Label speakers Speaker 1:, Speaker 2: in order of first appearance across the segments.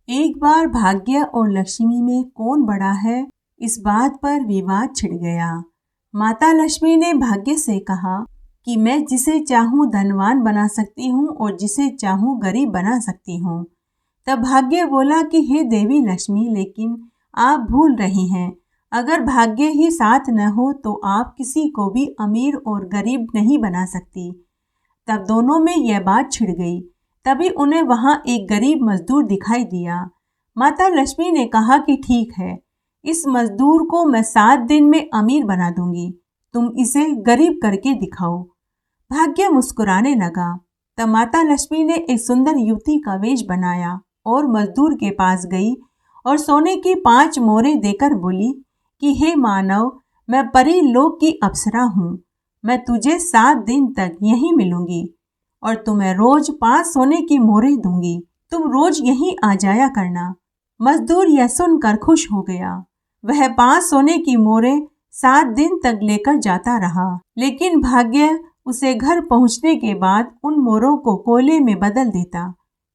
Speaker 1: एक बार भाग्य और लक्ष्मी में कौन बड़ा है, इस बात पर विवाद छिड़ गया। माता लक्ष्मी ने भाग्य से कहा कि मैं जिसे चाहूँ धनवान बना सकती हूँ और जिसे चाहूँ गरीब बना सकती हूँ। तब भाग्य बोला कि हे देवी लक्ष्मी, लेकिन आप भूल रही हैं, अगर भाग्य ही साथ न हो तो आप किसी को भी अमीर और गरीब नहीं बना सकती। तब दोनों में यह बात छिड़ गई। तभी उन्हें वहां एक गरीब मजदूर दिखाई दिया। माता लक्ष्मी ने कहा कि ठीक है, इस मजदूर को मैं 7 दिन में अमीर बना दूंगी, तुम इसे गरीब करके दिखाओ। भाग्य मुस्कुराने लगा। तब माता लक्ष्मी ने एक सुंदर युवती का वेश बनाया और मजदूर के पास गई और सोने की 5 मोहरें देकर बोली कि हे मानव, मैं परी लोक की अप्सरा हूँ, मैं तुझे 7 दिन तक यहीं मिलूंगी और तुम्हें रोज 5 सोने की मोहरें दूंगी, तुम रोज यहीं आ जाया करना। मजदूर यह सुनकर खुश हो गया। वह 5 सोने की मोहरें 7 दिन तक लेकर जाता रहा, लेकिन भाग्य उसे घर पहुंचने के बाद उन मोहरों को कोयले में बदल देता,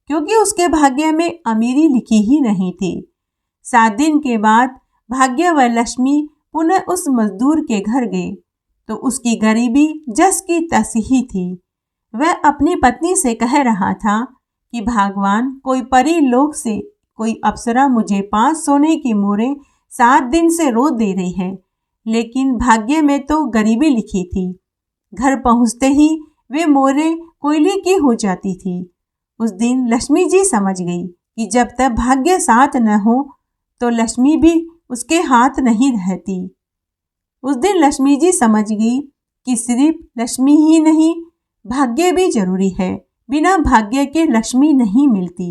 Speaker 1: क्योंकि उसके भाग्य में अमीरी लिखी ही नहीं थी। 7 दिन के बाद भाग्य व लक्ष्मी पुनः उस मजदूर के घर गए तो उसकी गरीबी जस की तस ही थी। वह अपनी पत्नी से कह रहा था कि भगवान, कोई परी लोक से कोई अप्सरा मुझे 5 सोने की मोहरें 7 दिन से रोज दे रही है, लेकिन भाग्य में तो गरीबी लिखी थी। घर पहुंचते ही वे मोहरें कोयले की हो जाती थी। उस दिन लक्ष्मी जी समझ गई कि जब तक भाग्य साथ न हो तो लक्ष्मी भी उसके हाथ नहीं रहती। उस दिन लक्ष्मी जी समझ गई कि सिर्फ लक्ष्मी ही नहीं, भाग्य भी जरूरी है। बिना भाग्य के लक्ष्मी नहीं मिलती।